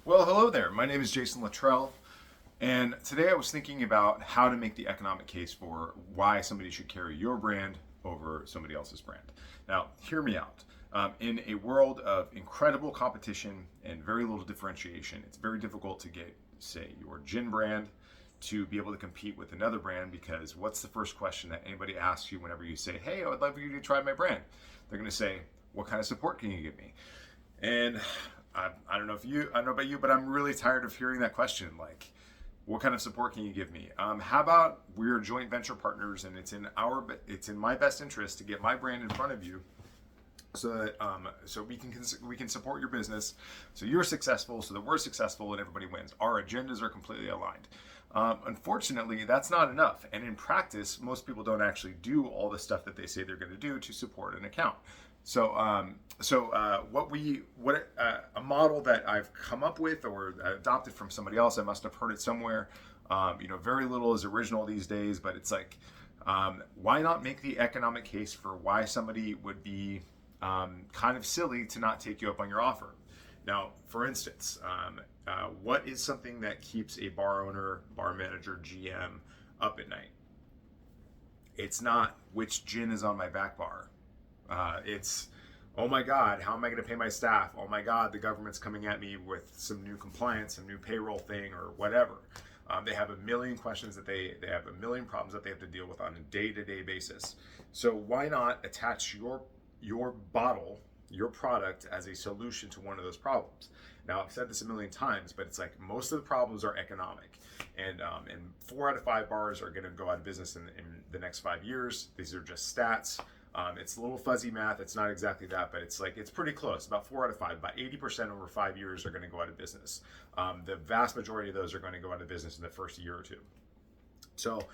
Well, hello there. My name is Jason Luttrell, and today I was thinking about how to make the economic case for why somebody should carry your brand over somebody else's brand. Now, hear me out. In a world of incredible competition and very little differentiation, it's very difficult to get, say, your gin brand to be able to compete with another brand because what's the first question that anybody asks you whenever you say, "Hey, I would love for you to try my brand?" They're going to say, "What kind of support can you give me?" And I don't know if you, I don't know about you, but I'm really tired of hearing that question. Like, what kind of support can you give me? How about we're joint venture partners, and it's in my best interest to get my brand in front of you, so that so we can support your business, so you're successful, so that we're successful, and everybody wins. Our agendas are completely aligned. Unfortunately, that's not enough, and in practice, most people don't actually do all the stuff that they say they're going to do to support an account. A model that I've come up with or adopted from somebody else, I must have heard it somewhere. Very little is original these days, but it's like, why not make the economic case for why somebody would be kind of silly to not take you up on your offer? Now, for instance, what is something that keeps a bar owner, bar manager, GM up at night? It's not which gin is on my back bar. It's, oh my God, how am I going to pay my staff? Oh my God, the government's coming at me with some new compliance, some new payroll thing, or whatever. They have a million questions they have a million problems that they have to deal with on a day-to-day basis. So why not attach your bottle, your product, as a solution to one of those problems? Now, I've said this a million times, but it's like most of the problems are economic, and 4 out of 5 bars are going to go out of business in the next 5 years. These are just stats. It's a little fuzzy math. It's not exactly that, but it's pretty close. About 4 out of 5, about 80% over 5 years are going to go out of business. The vast majority of those are going to go out of business in the first year or two. So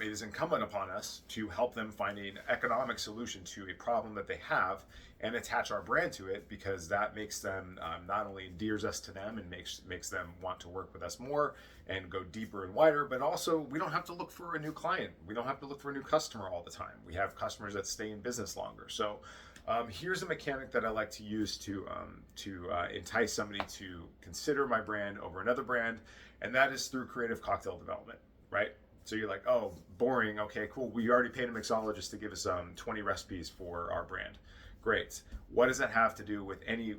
it is incumbent upon us to help them find an economic solution to a problem that they have and attach our brand to it, because that makes them not only endears us to them and makes them want to work with us more and go deeper and wider, but also we don't have to look for a new client. We don't have to look for a new customer all the time. We have customers that stay in business longer. So here's a mechanic that I like to use to entice somebody to consider my brand over another brand, and that is through creative cocktail development, right? So you're like, oh, boring. Okay, cool. We already paid a mixologist to give us 20 recipes for our brand. Great. What does that have to do with a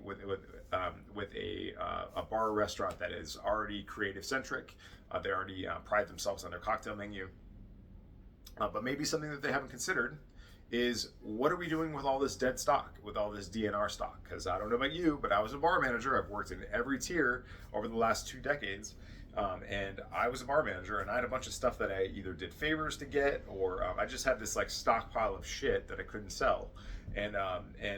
bar or restaurant that is already creative centric? They already pride themselves on their cocktail menu. But maybe something that they haven't considered is, what are we doing with all this dead stock, with all this DNR stock? Because I don't know about you, but I was a bar manager. I've worked in every tier over the last 2 decades. And I was a bar manager, and I had a bunch of stuff that I either did favors to get, or I just had this like stockpile of shit that I couldn't sell. And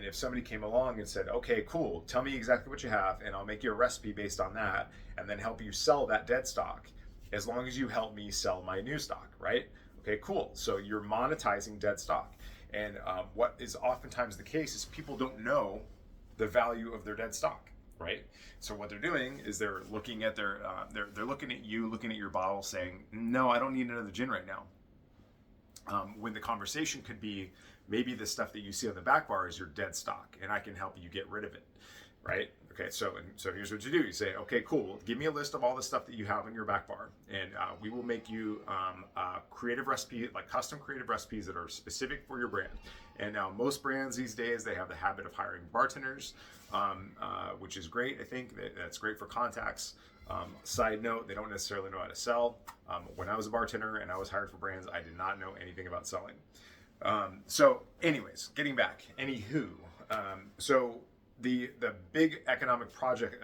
if somebody came along and said, "Okay, cool, tell me exactly what you have, and I'll make you a recipe based on that, and then help you sell that dead stock, as long as you help me sell my new stock," right? Okay, cool. So you're monetizing dead stock. And what is oftentimes the case is people don't know the value of their dead stock, right? So what they're doing is they're looking at they're looking at you, looking at your bottle, saying, "No, I don't need another gin right now." When the conversation could be, maybe the stuff that you see on the back bar is your dead stock, and I can help you get rid of it, right? Okay, so here's what you do. You say, "Okay, cool. Give me a list of all the stuff that you have in your back bar, and we will make you creative recipe, like custom creative recipes that are specific for your brand." And now most brands these days, they have the habit of hiring bartenders, which is great. I think that's great for contacts. Side note, they don't necessarily know how to sell. When I was a bartender and I was hired for brands, I did not know anything about selling. So anyways, getting back, so the big economic project,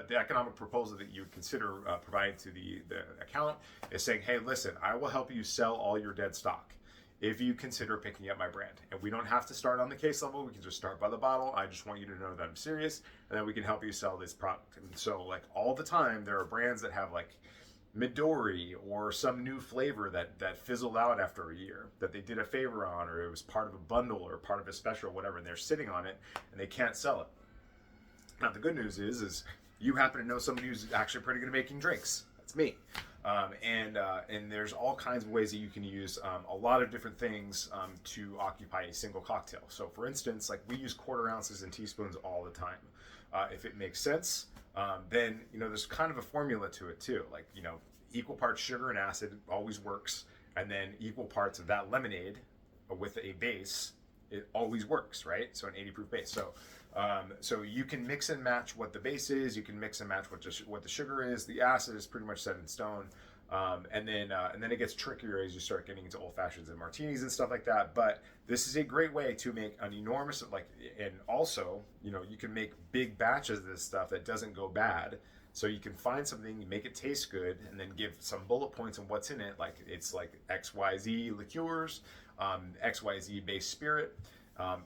the economic proposal that you would consider providing to the account is saying, "Hey, listen, I will help you sell all your dead stock if you consider picking up my brand. And we don't have to start on the case level. We can just start by the bottle. I just want you to know that I'm serious, and then we can help you sell this product." And so, like, all the time, there are brands that have like Midori or some new flavor that fizzled out after a year, that they did a favor on, or it was part of a bundle or part of a special or whatever, and they're sitting on it and they can't sell it. Now, the good news is you happen to know somebody who's actually pretty good at making drinks. That's me. And there's all kinds of ways that you can use a lot of different things to occupy a single cocktail. So for instance, like we use quarter ounces and teaspoons all the time. If it makes sense, then there's kind of a formula to it too. Like equal parts sugar and acid always works, and then equal parts of that lemonade with a base, it always works, right? So an 80 proof base. So you can mix and match what the base is. You can mix and match what the sugar is. The acid is pretty much set in stone. And then it gets trickier as you start getting into old fashions and martinis and stuff like that. But this is a great way to make an enormous and also you can make big batches of this stuff that doesn't go bad. So you can find something, make it taste good, and then give some bullet points on what's in it. Like it's like XYZ liqueurs, XYZ base spirit,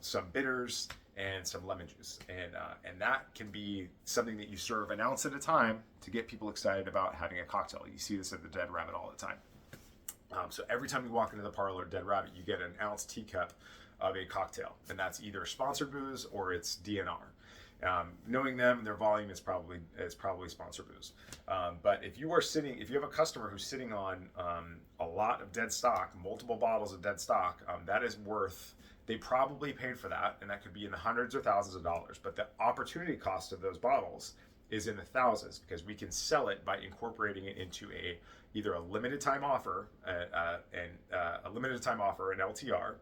some bitters, and some lemon juice, and that can be something that you serve an ounce at a time to get people excited about having a cocktail. You see this at the Dead Rabbit all the time. So every time you walk into the parlor, Dead Rabbit, you get an ounce teacup of a cocktail, and that's either sponsored booze or it's DNR. Knowing them, their volume is probably sponsored booze. But if you have a customer who's sitting on a lot of dead stock, multiple bottles of dead stock, that is worth. They probably paid for that, and that could be in the hundreds or thousands of dollars. But the opportunity cost of those bottles is in the thousands, because we can sell it by incorporating it into either a limited time offer, a limited time offer, an LTR,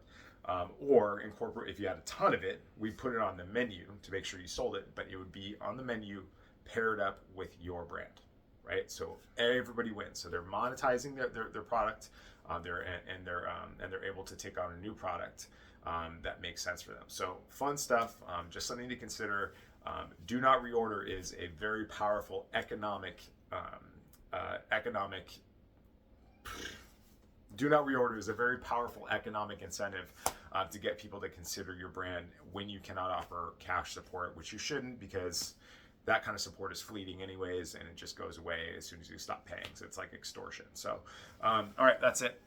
or incorporate. If you had a ton of it, we put it on the menu to make sure you sold it, but it would be on the menu paired up with your brand, right? So everybody wins. So they're monetizing their product, they're able to take on a new product that makes sense for them. So fun stuff, just something to consider. Do not reorder is a very powerful economic. Do not reorder is a very powerful economic incentive to get people to consider your brand when you cannot offer cash support, which you shouldn't, because that kind of support is fleeting anyways, and it just goes away as soon as you stop paying. So it's like extortion. So, all right, that's it.